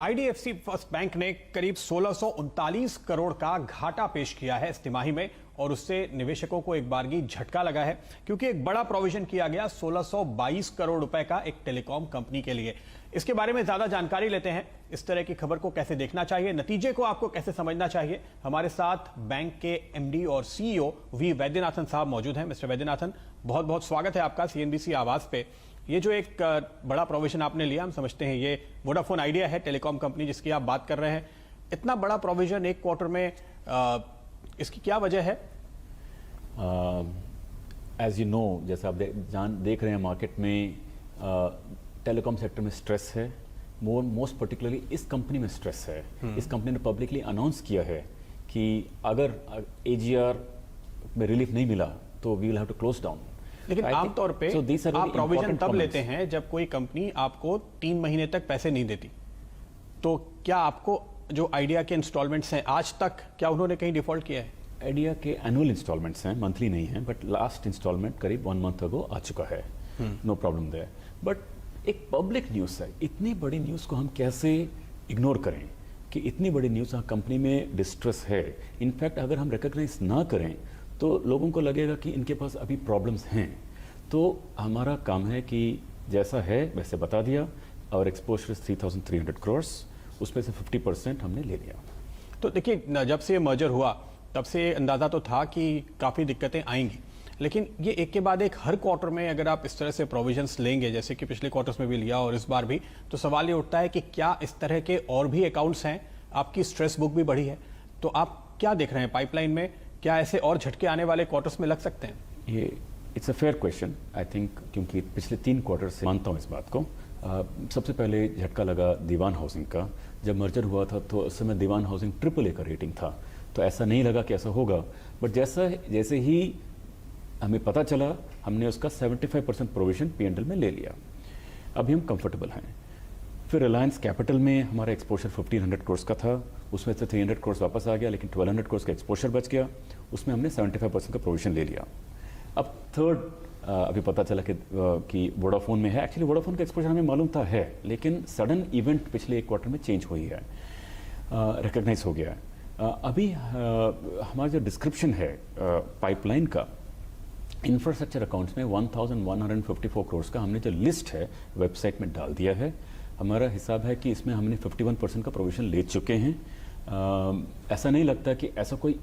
IDFC first bank ने करीब 1639 करोड़ का घाटा पेश किया है इस तिमाही में और उससे निवेशकों को एक बारगी झटका लगा है क्योंकि एक बड़ा प्रोविजन किया गया 1622 करोड़ रुपए का एक टेलीकॉम कंपनी के लिए। इसके बारे में ज्यादा जानकारी लेते हैं, इस तरह की खबर को कैसे देखना चाहिए, नतीजे को आपको कैसे समझना चाहिए। हमारे साथ बैंक के एमडी और सीईओ वी वैद्यनाथन साहब मौजूद हैं। मिस्टर वैद्यनाथन, बहुत बहुत स्वागत है आपका सीएनबीसी आवाज पे। ये जो एक बड़ा प्रोविजन आपने लिया, हम समझते हैं ये वोडाफोन आइडिया है, टेलीकॉम कंपनी जिसकी आप बात कर रहे हैं। इतना बड़ा प्रोविजन एक क्वार्टर में, इसकी क्या वजह है? एज यू नो, जैसे आप देख रहे हैं मार्केट में टेलीकॉम सेक्टर में स्ट्रेस है, मोस्ट पर्टिकुलरली इस कंपनी में स्ट्रेस है। इस कंपनी ने पब्लिकली अनाउंस किया है कि अगर एजीआर में रिलीफ नहीं मिला तो we will have to close down. लेकिन आमतौर पे आप प्रोविजन तब लेते हैं जब कोई कंपनी आपको 3 महीने तक पैसे नहीं देती। तो क्या आपको जो आइडिया के इंस्टॉलमेंट्स हैं आज तक, क्या उन्होंने कहीं डिफॉल्ट किया है? आइडिया के एनुअल इंस्टॉलमेंट्स हैं, मंथली नहीं है, बट लास्ट इंस्टॉलमेंट करीब 1 मंथ अगो आ चुका है। No problem there. बट एक पब्लिक न्यूज़ है, इतनी बड़ी न्यूज़ को हम कैसे इग्नोर करें कि इतनी बड़ी न्यूज़ कंपनी में डिस्ट्रेस है। इनफैक्ट अगर हम रिकॉग्नाइज ना करें तो लोगों को लगेगा कि इनके पास अभी प्रॉब्लम्स हैं। तो हमारा काम है कि जैसा है वैसे बता दिया। और एक्सपोजर 3,300 करोड़, उसमें से 50% हमने ले लिया। तो देखिए, जब से ये मर्जर हुआ तब से अंदाज़ा तो था कि काफ़ी दिक्कतें आएंगी, लेकिन ये एक के बाद एक हर क्वार्टर में अगर आप इस तरह से प्रोविजंस लेंगे, जैसे कि पिछले क्वार्टर्स में भी लिया और इस बार भी, तो सवाल ये उठता है कि क्या इस तरह के और भी अकाउंट्स हैं? आपकी स्ट्रेस बुक भी बढ़ी है, तो आप क्या देख रहे हैं पाइपलाइन में? क्या ऐसे और झटके आने वाले क्वार्टर्स में लग सकते हैं? ये it's a fair question I think, क्योंकि पिछले 3 क्वार्टर से मानता हूँ इस बात को। सबसे पहले झटका लगा दीवान हाउसिंग का। जब मर्जर हुआ था तो उस समय दीवान हाउसिंग AAA का रेटिंग था, तो ऐसा नहीं लगा कि ऐसा होगा। बट जैसे ही हमें पता चला, हमने उसका 75% प्रोविजन P&L में ले लिया। अभी हम कंफर्टेबल हैं। फिर रिलायंस कैपिटल में हमारा एक्सपोजर 1,500 करोड़ का था, उसमें से 300 करोड़ वापस आ गया, लेकिन 1,200 करोड़ का एक्सपोजर बच गया, उसमें हमने 75% का प्रोविजन ले लिया। अब थर्ड अभी पता चला कि वोडाफोन में है। एक्चुअली वोडाफोन का एक्सपोजर हमें मालूम था है, लेकिन सडन इवेंट पिछले 1 क्वार्टर में चेंज हुई है, रिकग्नाइज हो गया है। अभी हमारा जो डिस्क्रिप्शन है पाइपलाइन का, इंफ्रास्ट्रक्चर अकाउंट्स में 1,154 करोड़ का हमने जो लिस्ट है वेबसाइट में डाल दिया है। हमारा हिसाब है कि इसमें हमने 51% का प्रोविजन ले चुके हैं। ऐसा नहीं लगता कि ऐसा कोई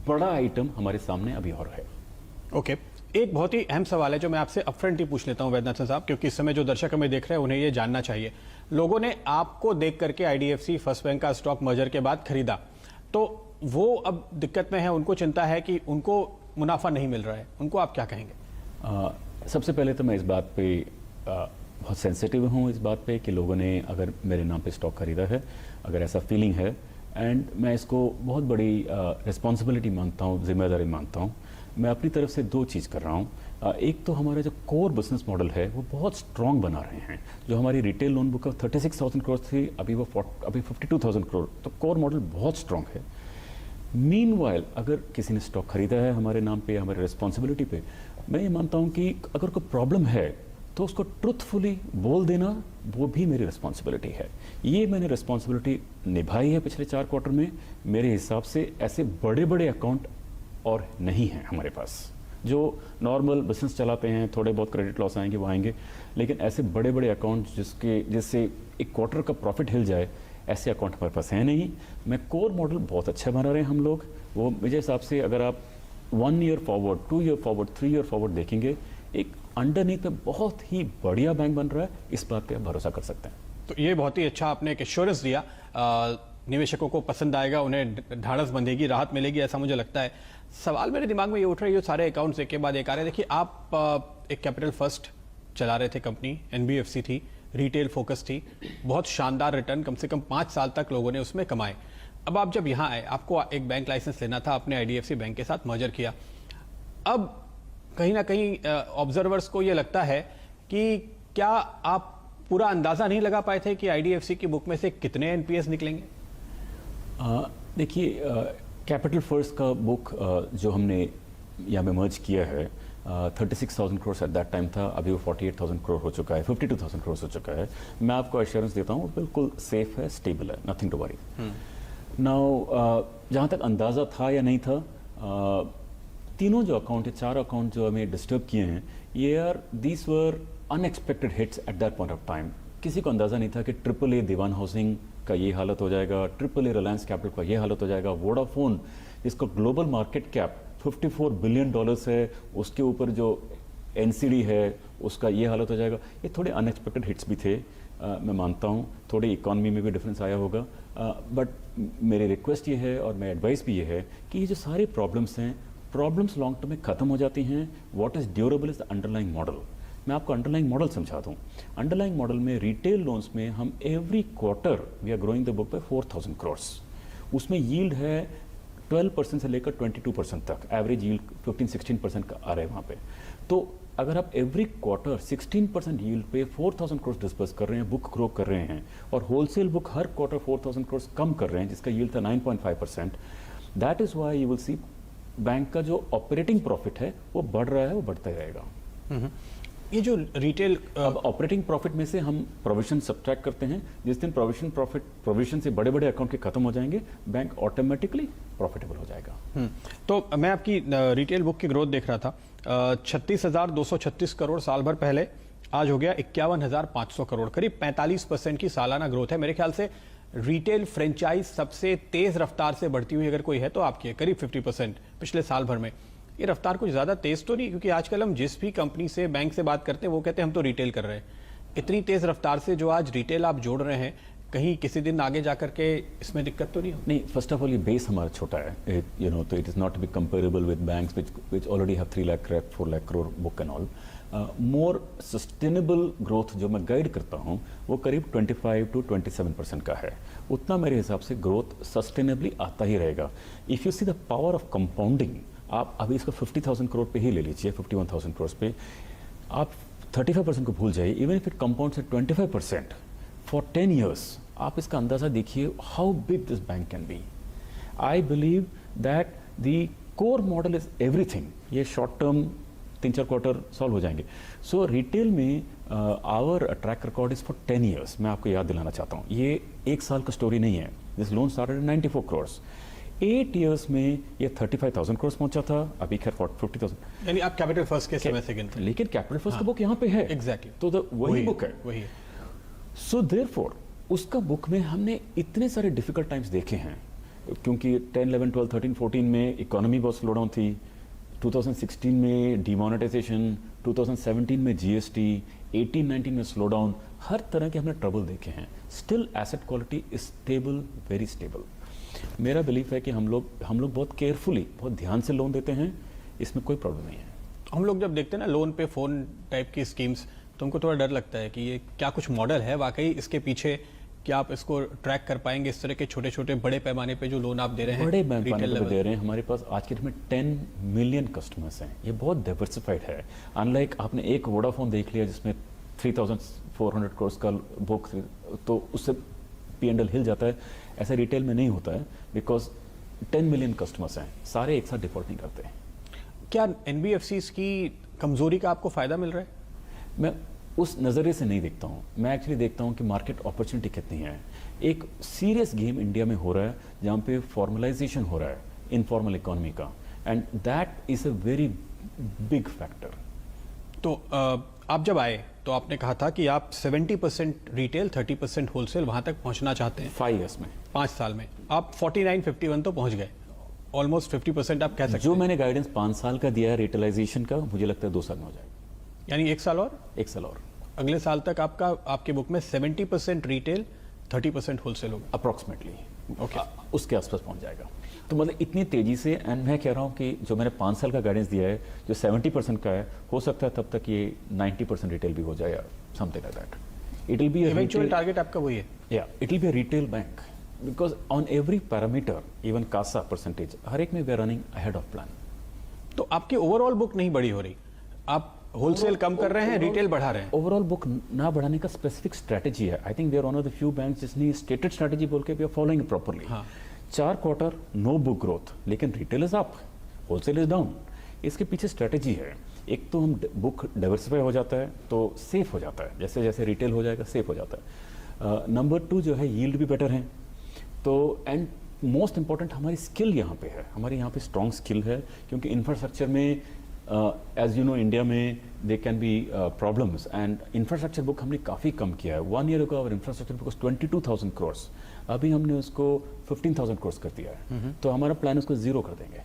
बड़ा आइटम हमारे सामने अभी और है। ओके, एक बहुत ही अहम सवाल है जो मैं आपसे अपफ्रंट ही पूछ लेता हूं वैद्यनाथन साहब, क्योंकि इस समय जो दर्शक हमें देख रहे हैं उन्हें ये जानना चाहिए। लोगों ने आपको देख करके आईडीएफसी फर्स्ट बैंक का स्टॉक मर्जर के बाद खरीदा, तो वो अब दिक्कत में है, उनको चिंता है कि उनको मुनाफा नहीं मिल रहा है, उनको आप क्या कहेंगे? सबसे पहले तो मैं इस बात पे बहुत सेंसिटिव हूँ इस बात पे कि लोगों ने अगर मेरे नाम पे स्टॉक खरीदा है, अगर ऐसा फीलिंग है, एंड मैं इसको बहुत बड़ी रिस्पॉन्सिबिलिटी मानता हूँ, जिम्मेदारी मानता हूँ। मैं अपनी तरफ से 2 चीज़ कर रहा हूँ। एक तो हमारा जो कोर बिजनेस मॉडल है वो बहुत स्ट्रॉन्ग बना रहे हैं। जो हमारी रिटेल लोन बुक 36,000 करोड़ थी, अभी 52,000 करोड़, तो कोर मॉडल बहुत स्ट्रॉन्ग है। मीनवाइल अगर किसी ने स्टॉक खरीदा है हमारे नाम पे, हमारे रिस्पॉन्सिबिलिटी पे, मैं ये मानता हूँ कि अगर कोई प्रॉब्लम है तो उसको ट्रुथफुली बोल देना वो भी मेरी रिस्पॉन्सिबिलिटी है। ये मैंने रिस्पॉन्सिबिलिटी निभाई है पिछले 4 क्वार्टर में। मेरे हिसाब से ऐसे बड़े बड़े अकाउंट और नहीं हैं हमारे पास। जो नॉर्मल बिजनेस चलाते हैं, थोड़े बहुत क्रेडिट लॉस आएंगे वो आएंगे, लेकिन ऐसे बड़े बड़े अकाउंट जिससे 1 क्वार्टर का प्रॉफिट हिल जाए, ऐसे अकाउंट हमारे पास है नहीं। मैं कोर मॉडल बहुत अच्छा बना रहे हैं हम लोग। वो मेरे हिसाब से अगर आप 1 year forward, 2 year forward, 3 year forward देखेंगे, एक अंडरनीथ में बहुत ही बढ़िया बैंक बन रहा है। इस बात पे आप भरोसा कर सकते हैं। तो ये बहुत ही अच्छा आपने एक एश्योरेंस दिया, निवेशकों को पसंद आएगा, उन्हें ढाढ़स बंधेगी, राहत मिलेगी, ऐसा मुझे लगता है। सवाल मेरे दिमाग में ये उठ रहा है, ये सारे अकाउंट्स एक के बाद एक आ रहे हैं। देखिए, आप एक कैपिटल फर्स्ट चला रहे थे कंपनी, NBFC थी, रिटेल फोकस थी, बहुत शानदार रिटर्न कम से कम 5 साल तक लोगों ने उसमें कमाए। अब आप जब यहाँ आए, आपको एक बैंक लाइसेंस लेना था, आपने आईडीएफसी बैंक के साथ मर्जर किया। अब कहीं ना कहीं ऑब्जर्वर्स को ये लगता है कि क्या आप पूरा अंदाजा नहीं लगा पाए थे कि आईडीएफसी की बुक में से कितने एनपीएस निकलेंगे? देखिए, कैपिटल फर्स्ट का बुक जो हमने यहाँ में मर्ज किया है, 36,000 करोड़ एट दैट टाइम था, अभी वो 48,000 करोड़ हो चुका है, 52,000 करोड़ हो चुका है। मैं आपको एश्योरेंस देता हूँ बिल्कुल सेफ है, स्टेबल है, नथिंग टू वरी। नाउ जहाँ तक अंदाज़ा था या नहीं था, तीनों जो अकाउंट है, 4 अकाउंट जो हमें डिस्टर्ब किए हैं, ये are these were unexpected hits at that point of time. किसी को अंदाज़ा नहीं था कि AAA दीवान हाउसिंग का ये हालत हो जाएगा, AAA रिलायंस कैपिटल का ये हालत हो जाएगा, वोडाफोन जिसका ग्लोबल मार्केट कैप $54 बिलियन है, उसके ऊपर जो NCD है उसका ये हालत हो जाएगा। ये थोड़े अनएक्सपेक्टेड हिट्स भी थे, मैं मानता हूँ, थोड़ी इकॉनमी में भी डिफरेंस आया होगा, बट मेरी रिक्वेस्ट ये है और मेरी एडवाइस भी ये है कि ये जो सारे प्रॉब्लम्स हैं, प्रॉब्लम्स लॉन्ग टर्म में ख़त्म हो जाती हैं। What is durable is the underlying model. मैं आपको अंडरलाइंग मॉडल समझा दूँ। अंडरलाइंग मॉडल में रिटेल लोन्स में हम every quarter we are growing the book by 4,000 crore. उसमें यील्ड है 12% से लेकर 22% तक, एवरेज यील्ड 15-16% का आ रहा है वहाँ पे। तो अगर आप एवरी क्वार्टर 16% यील्ड पे 4,000 करोड़ डिस्पर्स कर रहे हैं, बुक ग्रो कर रहे हैं, और होलसेल बुक हर क्वार्टर 4,000 करोड़ कम कर रहे हैं, जिसका यील्ड था 9.5%, that is why you will see bank का जो ऑपरेटिंग प्रॉफिट है वो बढ़ रहा है, वो बढ़ता ही रहेगा। ये जो रिटेल अब ऑपरेटिंग प्रॉफिट में से हम प्रोविजन सब्ट्रैक्ट करते हैं, जिस दिन प्रोविजन से बड़े बड़े अकाउंट के खत्म हो जाएंगे, बैंक ऑटोमेटिकली प्रॉफिटेबल हो जाएगा। तो मैं आपकी रिटेल बुक की ग्रोथ देख रहा था, 36,236 करोड़ साल भर पहले, आज हो गया 51,500 करोड़, करीब 45% की सालाना ग्रोथ है। मेरे ख्याल से रिटेल फ्रेंचाइज सबसे तेज रफ्तार से बढ़ती हुई अगर कोई है तो आपकी है, करीब 50% पिछले साल भर में। ये रफ्तार कुछ ज्यादा तेज तो नहीं, क्योंकि आजकल हम जिस भी कंपनी से, बैंक से बात करते हैं, वो कहते हैं हम तो रिटेल कर रहे हैं। इतनी तेज रफ्तार से जो आज रिटेल आप जोड़ रहे हैं, कहीं किसी दिन आगे जाकर के इसमें दिक्कत तो नहीं हो? नहीं, फर्स्ट ऑफ ऑल ये बेस हमारा छोटा है, यू नो, तो it is not be comparable with banks which already have 3 lakh 4 lakh crore book and all. More sustainable growth जो मैं गाइड करता हूँ वो करीब 25 to 27% का है। उतना मेरे हिसाब से ग्रोथ सस्टेनेबली आता ही रहेगा। If you see the power of compounding, आप अभी इसको 50,000 करोड़ पे ही ले लीजिए, 51,000 करोड़ पे, आप 35% को भूल जाइए, even if it compounds at 25% for 10 years, आप इसका अंदाज़ा देखिए how big this bank can be. I believe that the core model is everything. ये शॉर्ट टर्म 3-4 क्वार्टर सॉल्व हो जाएंगे। सो रिटेल में our track record is for 10 years। मैं आपको याद दिलाना चाहता हूँ, ये 1 साल का स्टोरी नहीं है। This loan started 94 crore, 8 years में ये 35,000 करोड़ पहुंचा था, अभी खैर 50,000। यानी आप कैपिटल फर्स्ट के समय सेकंड थे। लेकिन कैपिटल फर्स्ट का बुक यहाँ पे है, एग्जैक्टली, तो वही बुक है, वही है। सो देयरफॉर उसका बुक में हमने इतने सारे डिफिकल्ट टाइम्स देखे हैं, क्योंकि 10, 11, 12, 13, 14 में इकोनॉमी बहुत स्लो डाउन थी, 2016 में डिमोनेटाइजेशन, 2017 में GST, 18-19 में स्लो डाउन, हर तरह के हमने ट्रबल देखे हैं। Still asset quality is stable, very stable. मेरा बिलीफ है कि हम लोग बहुत केयरफुली, बहुत ध्यान से लोन देते हैं, इसमें कोई प्रॉब्लम नहीं है। हम लोग जब देखते हैं ना लोन पे फोन टाइप की स्कीम्स, तो हमको थोड़ा डर लगता है कि ये क्या कुछ मॉडल है वाकई इसके पीछे, क्या आप इसको ट्रैक कर पाएंगे? इस तरह के छोटे छोटे बड़े पैमाने पे जो लोन आप दे रहे हैं, बड़े पैमाने पे दे रहे हैं। हमारे पास आज के डेट में 10 मिलियन कस्टमर्स हैं, ये बहुत डाइवर्सिफाइड है। अनलाइक आपने एक वोडाफोन देख लिया जिसमें 3,400 करोड़ का बुक, तो उससे P&L हिल जाता है। ऐसा रिटेल में नहीं होता है, बिकॉज 10 मिलियन कस्टमर्स हैं, सारे एक साथ डिफॉल्ट नहीं करते हैं। क्या NBFCs की कमजोरी का आपको फायदा मिल रहा है? मैं उस नज़रिए से नहीं देखता हूँ, मैं एक्चुअली देखता हूँ कि मार्केट अपॉर्चुनिटी कितनी है। एक सीरियस गेम इंडिया में हो रहा है जहाँ पे फॉर्मलाइजेशन हो रहा है इनफॉर्मल इकोनॉमी का, and that is a very big factor. तो आप जब आए तो आपने कहा था कि आप 70% रिटेल, 30% होलसेल वहां तक पहुंचना चाहते हैं 5 years में, 5 साल में। आप 49-51 तो पहुंच गए, ऑलमोस्ट 50% आप कह सकते हैं। जो मैंने गाइडेंस 5 साल का दिया है रिटेलाइजेशन का, मुझे लगता है 2 साल में हो जाएगा, यानी 1 साल और 1 साल और। अगले साल तक आपके बुक में 70% रिटेल, 30% होलसेल होगा अप्रॉक्सीमेटली। ओके, उसके आसपास पहुंच जाएगा। तो मतलब इतनी तेजी से, एंड मैं कह रहा हूँ कि जो मैंने 5 साल का गाइडेंस दिया है, जो 70% का है, हो सकता है तब तक ये 90% रिटेल भी हो जाए, या something like that. It will be eventual target आपका वही है? या it will be a retail bank, because on every parameter, even CASA percentage, हर एक में we are running ahead of plan. तो आपकी ओवरऑल बुक नहीं बड़ी हो रही, आप होलसेल कम कर रहे हैं, रिटेल बढ़ा रहे हैं। ओवरऑल बुक ना बढ़ाने का स्पेसिफिक स्ट्रेटजी है। I think we are one of the few banks जिसने स्टेटेड स्ट्रेटजी बोल के we are following properly. 4 quarter no book growth, लेकिन retail is up, wholesale is down. इसके पीछे स्ट्रेटजी है एक तो हम बुक डाइवर्सिफाई हो जाता है तो सेफ हो जाता है, जैसे जैसे रिटेल हो जाएगा सेफ हो जाता है। नंबर 2 जो है यील्ड भी बेटर है। तो एंड मोस्ट इंपॉर्टेंट हमारी स्किल यहाँ पे है, हमारे यहाँ पे स्ट्रॉन्ग स्किल है, क्योंकि इंफ्रास्ट्रक्चर में एज यू नो इंडिया में they can be problems, and infrastructure book हमने काफ़ी कम किया है। 1 year ago our infrastructure book 22,000 crore, अभी हमने उसको 15,000 करोड़ कर दिया है। तो हमारा प्लान उसको जीरो कर देंगे।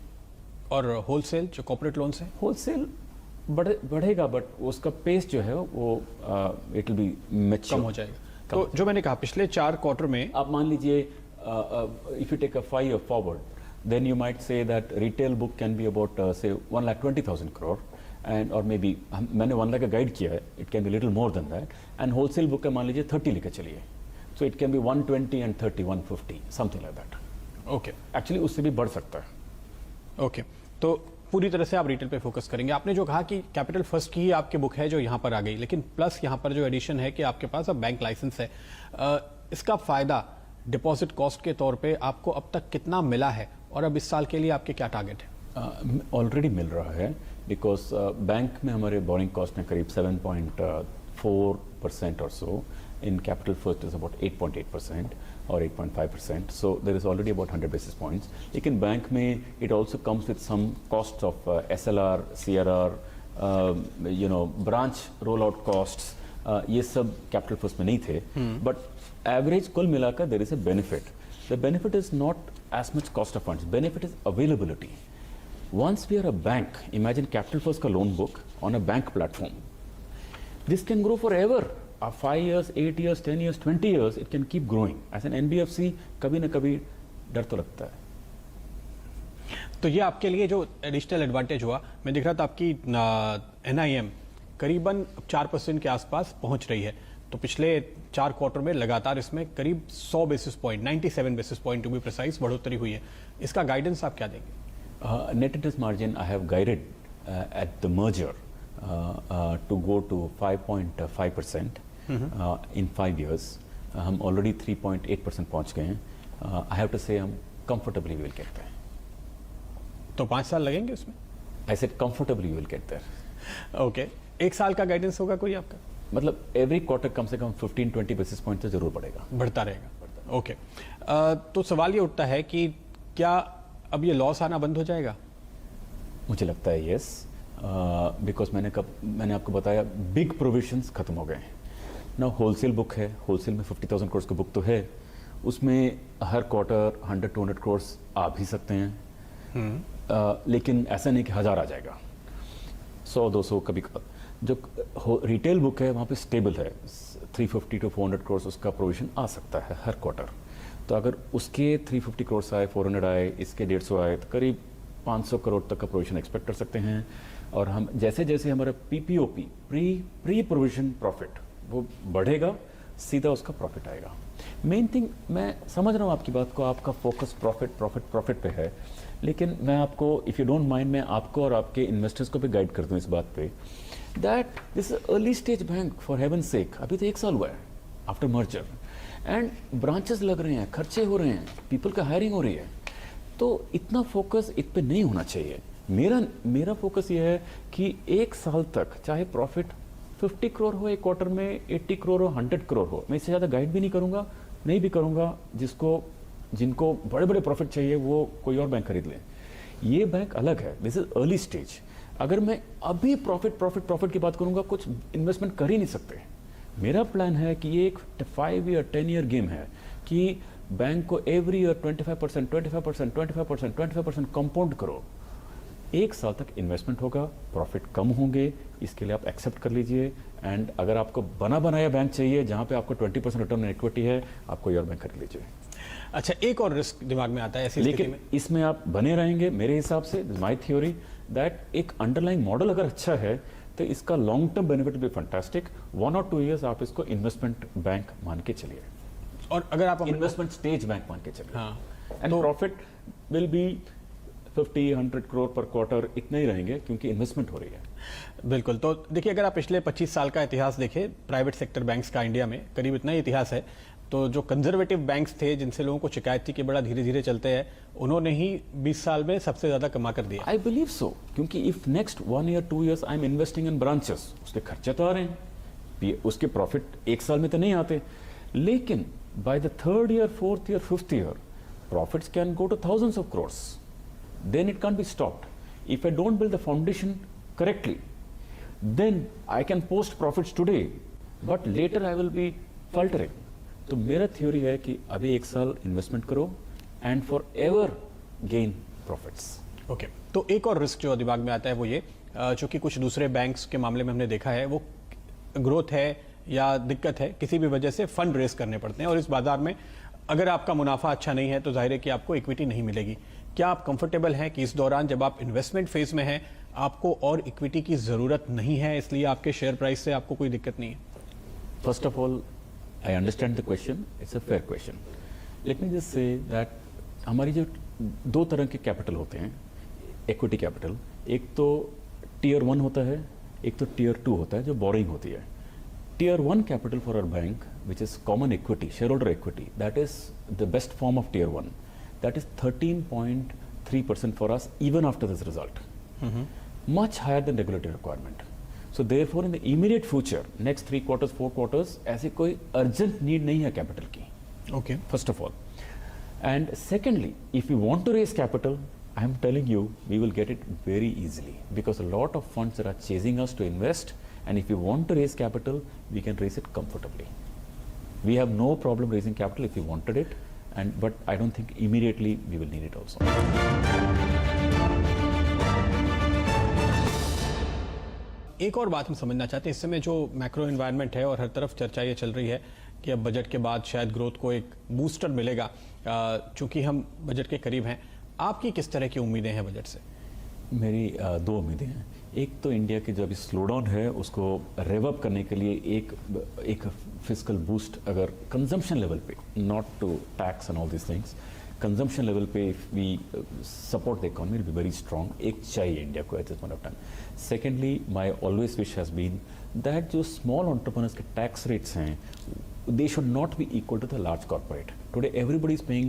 और होलसेल जो कॉर्पोरेट लोन्स है, होलसेल बढ़ेगा, बट उसका पेस जो है वो इट विल बी मैच्योर, कम हो जाएगा। तो जो मैंने कहा पिछले 4 क्वार्टर में आप मान लीजिए if you take a 5 year forward, then you might say that retail book can be about say 1,20,000 crore, and or maybe मैंने 1 लाख का गाइड किया है, it can be little more than that, and wholesale book का मान लीजिए 30 लेकर चलिए, so it can be 120 and 30, 150, something like that. Okay Actually उससे भी बढ़ सकता है। ओके तो पूरी तरह से आप रिटेल पे फोकस करेंगे। आपने जो कहा कि कैपिटल फर्स्ट की ही आपकी बुक है जो यहाँ पर आ गई, लेकिन प्लस यहाँ पर जो एडिशन है कि आपके पास अब बैंक लाइसेंस है, इसका फायदा डिपॉजिट कॉस्ट के तौर पे आपको अब तक कितना मिला है और अब इस साल के लिए आपके क्या टारगेट है? ऑलरेडी मिल रहा है, बिकॉज बैंक में हमारे बोरिंग कॉस्ट में करीब 7.4% और so, in capital first is about 8.8% और 8.5%, so there is already about 100 basis points। लेकिन बैंक में it also comes with some cost of SLR, CRR, you know branch roll out cost, ये सब capital first में नहीं थे, but average कुल मिलाकर there is a benefit. The benefit is not as much cost of funds, benefit is availability. Once we are a bank, imagine Capital First ka loan book on a bank platform, this can grow forever, 5 years, 8 years, 10 years, 20 years, it can keep growing. As an NBFC कभी ना कभी डर तो लगता है। तो ये आपके लिए जो एडिशनल एडवांटेज हुआ, मैं देख रहा था आपकी NIM करीबन 4% के आसपास पहुंच रही है, तो पिछले 4 क्वार्टर में लगातार इसमें करीब 100 basis point, 97 basis point to be precise बढ़ोतरी हुई है। इसका गाइडेंस आप क्या देंगे? Net interest margin I have guided at the merger to go to 5.5% in 5 years. हम ऑलरेडी 3.8% पहुंच गए हैं। आई हैव टू से हम कंफर्टेबली विल गेट देयर। तो 5 साल लगेंगे उसमें? I said comfortably will get there. Okay, 1 साल का गाइडेंस होगा कोई आपका? मतलब एवरी क्वार्टर कम से कम 15-20 बेसिस पॉइंट तो जरूर बढ़ेगा, बढ़ता रहेगा। ओके, तो सवाल ये उठता है कि क्या अब ये लॉस आना बंद हो जाएगा? मुझे लगता है यस, बिकॉज मैंने आपको बताया बिग प्रोविजंस खत्म हो गए हैं ना। होलसेल बुक है, होलसेल में 50,000 करोड़ का बुक तो है, उसमें हर क्वार्टर 100-200 करोड़ आ भी सकते हैं, लेकिन ऐसा नहीं कि 1000 आ जाएगा, 100-200 कभी। जो रिटेल बुक है वहाँ पे स्टेबल है, 350 to 400 करोड़ उसका प्रोविजन आ सकता है हर क्वार्टर। तो अगर उसके 350 करोड़ आए, 400 आए, इसके 150 आए, तो करीब 500 करोड़ तक का प्रोविजन एक्सपेक्ट कर सकते हैं। और हम जैसे जैसे हमारा PPOP प्री प्रोविजन प्रॉफिट वो बढ़ेगा, सीधा उसका प्रॉफिट आएगा। मेन थिंग, मैं समझ रहा हूँ आपकी बात को, आपका फोकस प्रॉफिट पे है, लेकिन मैं आपको, इफ़ यू डोंट माइंड, मैं आपको और आपके इन्वेस्टर्स को भी गाइड कर दूँ इस बात पे, that this is early stage bank, for heaven सेक। अभी तो 1 साल हुआ है आफ्टर मर्जर, एंड ब्रांचेस लग रहे हैं, खर्चे हो रहे हैं, पीपल का हायरिंग हो रही है, तो इतना फोकस इत पे नहीं होना चाहिए। मेरा फोकस ये है कि 1 साल तक चाहे प्रॉफिट 50 करोड़ हो एक क्वार्टर में, 80 करोड़ हो, 100 करोड़ हो, मैं इससे ज़्यादा गाइड भी नहीं करूँगा, नहीं भी करूँगा। जिनको बड़े बड़े प्रॉफिट चाहिए वो कोई और बैंक खरीद लें। ये बैंक अलग है, दिस इज अर्ली स्टेज। अगर मैं अभी प्रॉफिट की बात करूंगा, कुछ इन्वेस्टमेंट कर ही नहीं सकते। मेरा प्लान है कि ये एक 5 year 10 year गेम है कि बैंक को एवरी ईयर 25% कंपाउंड करो। 1 साल तक इन्वेस्टमेंट होगा, प्रॉफिट कम होंगे, इसके लिए आप एक्सेप्ट कर लीजिए। एंड अगर आपको बना बनाया बैंक चाहिए जहां पे आपको 20% रिटर्न इक्विटी है, आप कोई और बैंक खरीद लीजिए। अच्छा, एक और रिस्क दिमाग में आता है ऐसी स्थिति में, लेकिन इसमें आप बने रहेंगे मेरे हिसाब से, माय थ्योरी, दैट एक अंडरलाइंग मॉडल अगर अच्छा है तो इसका लॉन्ग टर्म बेनिफिट भी फैंटास्टिक। 1 or 2 years आप इसको इन्वेस्टमेंट बैंक मान के चलिए, और अगर आप इन्वेस्टमेंट स्टेज बैंक मान के चलिए। हाँ, and profit will be 50-100 crore पर क्वार्टर, इतना ही रहेंगे क्योंकि इन्वेस्टमेंट हो रही है। बिल्कुल। तो देखिए, अगर आप पिछले 25 साल का इतिहास देखें प्राइवेट सेक्टर बैंक्स का इंडिया में, करीब इतना ही इतिहास है, तो जो कंजर्वेटिव बैंक्स थे जिनसे लोगों को शिकायत थी कि बड़ा धीरे धीरे चलते हैं, उन्होंने ही 20 साल में सबसे ज्यादा कमा कर दिया। आई बिलीव सो, क्योंकि if next 1 year 2 years I am investing in branches, उसके खर्चे तो आ रहे हैं, उसके प्रॉफिट एक साल में तो नहीं आते, लेकिन by the 3rd year 4th year 5th year profits can go to thousands of crores. Then it can't be stopped. If I don't build the foundation correctly, then I can post profits today, but later I will be faltering. तो मेरा theory है कि अभी एक साल investment करो and for ever gain profits. Okay, तो एक और रिस्क जो दिमाग में आता है वो ये, चूंकि कुछ दूसरे बैंक्स के मामले में हमने देखा है, वो ग्रोथ है या दिक्कत है, किसी भी वजह से फंड रेस करने पड़ते हैं, और इस बाजार में अगर आपका मुनाफा अच्छा नहीं है तो जाहिर है कि आपको इक्विटी नहीं मिलेगी। क्या आप कंफर्टेबल हैं कि इस दौरान जब आप इन्वेस्टमेंट फेज में हैं आपको और इक्विटी की जरूरत नहीं है, इसलिए आपके शेयर प्राइस से आपको कोई दिक्कत नहीं है? First of all, I understand the question, it's a fair question. Let me just say that हमारी जो दो तरह के कैपिटल होते हैं, इक्विटी कैपिटल, एक तो टीयर 1 होता है, एक तो टीयर 2 होता है जो बोरिंग होती है। Tier 1 capital for our bank which is common equity, share holder equity, that is the best form of tier 1, that is 13.3% for us even after this result, much higher than regulatory requirement. So therefore in the immediate future, next 3 quarters 4 quarters, ऐसे कोई urgent need नहीं है capital की, okay, first of all. And secondly, if you want to raise capital, I am telling you, we will get it very easily because a lot of funds that are chasing us to invest, and if you want to raise capital, we can raise it comfortably. We have no problem raising capital if you wanted it, but I don't think immediately we will need it also. एक और बात हम समझना चाहते हैं, इस समय जो मैक्रो एनवायरनमेंट है और हर तरफ चर्चा ये चल रही है कि अब बजट के बाद शायद ग्रोथ को एक बूस्टर मिलेगा, चूंकि हम बजट के करीब हैं। आपकी किस तरह की उम्मीदें हैं बजट से? मेरी दो उम्मीदें हैं। एक तो इंडिया की जो अभी स्लो डाउन है उसको रेव अप करने के लिए एक फिस्कल बूस्ट अगर कंजम्पशन लेवल पे, not to tax and all this things, consumption level पे if we support the economy will be very strong, एक चाहिए इंडिया को at this point of time. Secondly, my always wish has been that जो small entrepreneurs के tax rates हैं they should not be equal to the large corporate. Today everybody is paying,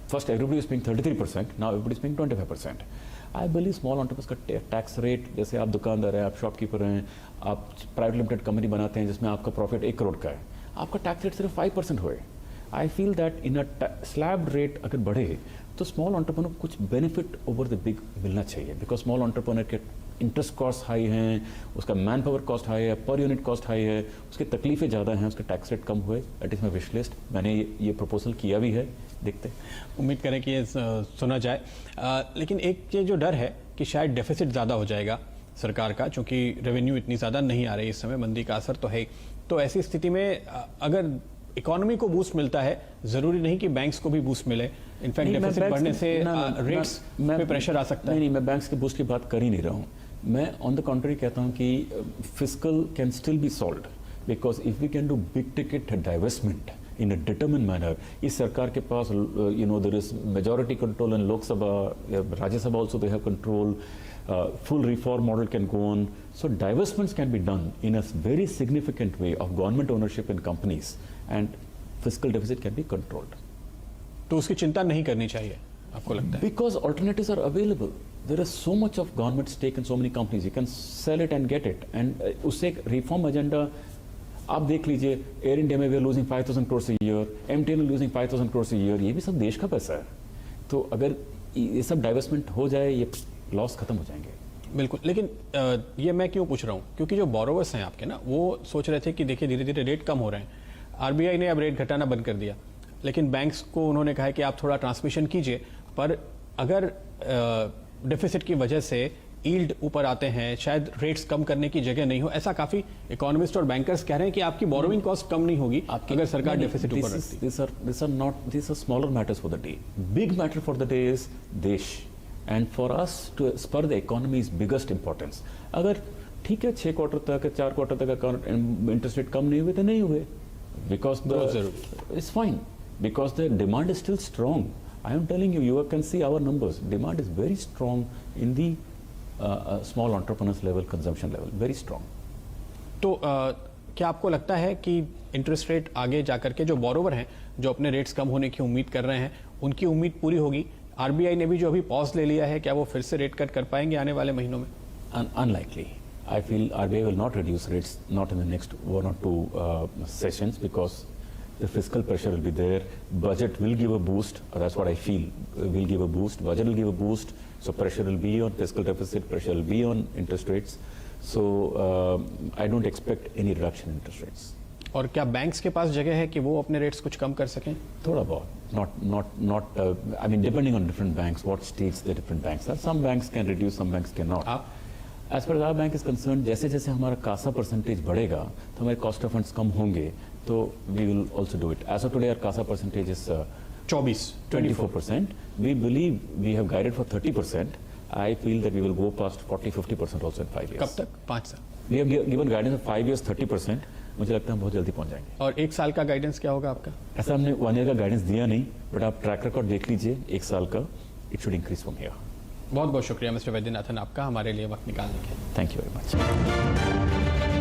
first everybody is paying 33%, now everybody is paying 25%. I believe small entrepreneurs का tax rate, जैसे आप दुकानदार हैं, आप shopkeeper हैं, आप प्राइवेट लिमिटेड कंपनी बनाते हैं जिसमें आपका प्रॉफिट 1 करोड़ का है, आपका टैक्स रेट सिर्फ 5% होए। I feel that in a slab rate अगर बढ़े तो स्मॉल एंटरप्रेन्योर को कुछ बेनिफिट ओवर द बिग मिलना चाहिए, बिकॉज स्मॉल एंटरप्रेन्योर के इंटरेस्ट कॉस्ट हाई हैं, उसका मैन पावर कॉस्ट हाई है, पर यूनिट कॉस्ट हाई है, उसकी तकलीफें ज़्यादा हैं, उसके टैक्स रेट कम हुए। That is my wish list. मैंने ये प्रपोजल किया भी है, देखते हैं, उम्मीद करें कि ये सुना जाए। लेकिन एक ये जो डर है कि शायद डेफिसिट ज़्यादा हो जाएगा सरकार का, चूँकि रेवेन्यू इतनी ज़्यादा नहीं आ रही इस समय, मंदी का असर तो है। तो ऐसी स्थिति में अगर इकोनॉमी को बूस्ट मिलता है, ज़रूरी नहीं कि बैंक्स को भी बूस्ट मिले, इनफैक्ट डेफिसिट बढ़ने से रेट्स पे प्रेशर आ सकता है। नहीं, मैं बैंक्स के बूस्ट की बात कर ही नहीं रहा हूँ। मैं ऑन द कॉन्ट्री कहता हूँ कि fiscal can still be solved, because if we can do big ticket divestment in a determined manner. इस सरकार के पास there is majority control in Lok Sabha, Rajya Sabha also they have control, full reform model can go on. So divestments can be done in a very significant way of government ownership in companies, and fiscal deficit can be controlled. तो उसकी चिंता नहीं करनी चाहिए आपको लगता है? Because alternatives are available. There is so much of government stake in so many companies. You can sell it and get it. And उससे एक reform agenda आप देख लीजिए, एयर इंडिया में we are losing 5,000 crores a year, MTNL losing 5,000 crores a year. ये भी सब देश का पैसा है। तो अगर ये सब डाइवेस्टमेंट हो जाए, ये लॉस खत्म हो जाएंगे। बिल्कुल, लेकिन ये मैं क्यों पूछ रहा हूँ, क्योंकि जो बोरोवर्स हैं आपके ना, वो सोच रहे थे कि देखिए धीरे धीरे रेट कम हो रहे हैं, आरबीआई ने अब रेट घटाना बंद कर दिया, लेकिन बैंक्स को उन्होंने कहा है कि आप थोड़ा ट्रांसमिशन कीजिए, पर अगर डेफिसिट की वजह से यील्ड ऊपर आते हैं, शायद रेट्स कम करने की जगह नहीं हो। ऐसा काफी इकोनॉमिस्ट और बैंकर्स कह रहे हैं कि आपकी बोरोइंग कॉस्ट कम नहीं होगी अगर सरकार डेफिसिट ऊपर रखती है। These are smaller matters for the day. Big matter for the day is देश, and for us to spur the economy is biggest importance. अगर ठीक है 6 क्वार्टर तक 4 क्वार्टर तक इंटरेस्ट रेट कम नहीं हुए तो नहीं हुए, because it's fine, because the demand is still strong. I am telling you, you can see our numbers. Demand is very strong in the small entrepreneurs level, consumption level, very strong. तो क्या आपको लगता है कि interest rate आगे जाकर के जो बोरोवर हैं, जो अपने रेट्स कम होने की उम्मीद कर रहे हैं, उनकी उम्मीद पूरी होगी? आरबीआई ने भी जो अभी पॉज ले लिया है, क्या वो फिर से रेट कट कर पाएंगे आने वाले महीनों में? Unlikely. I feel RBI will not reduce rates, not in the next 1 or 2 sessions, because the fiscal pressure will be there. Budget will give a boost. That's what I feel. Will give a boost. Budget will give a boost. So pressure will be on fiscal deficit. Pressure will be on interest rates. So I don't expect any reduction in interest rates. और क्या banks के पास जगह है कि वो अपने rates कुछ कम कर सकें? थोड़ा बहुत, not. I mean, depending on different banks, what states the different banks are. Some banks can reduce, some banks cannot. As far as our bank is concerned, जैसे जैसे हमारा कासा परसेंटेज बढ़ेगा, तो हमारे कॉस्ट ऑफ फंड्स कम होंगे, तो we will also do it. As of today, our CASA percentage is 24%. We believe we have guided for 30%. I feel that we will go past 40-50% also in 5 years. कब तक? 5 साल? We have given guidance of 5 years 30%. मुझे लगता है हम बहुत जल्दी पहुंच जाएंगे। और 1 साल का गाइडेंस क्या होगा आपका? ऐसा हमने 1 ईयर का गाइडेंस दिया नहीं, बट आप ट्रैक रिकॉर्ड देख लीजिए 1 साल का, it should increase from here. बहुत बहुत शुक्रिया मिस्टर वैद्यनाथन आपका हमारे लिए वक्त निकालने के लिए। Thank you very much.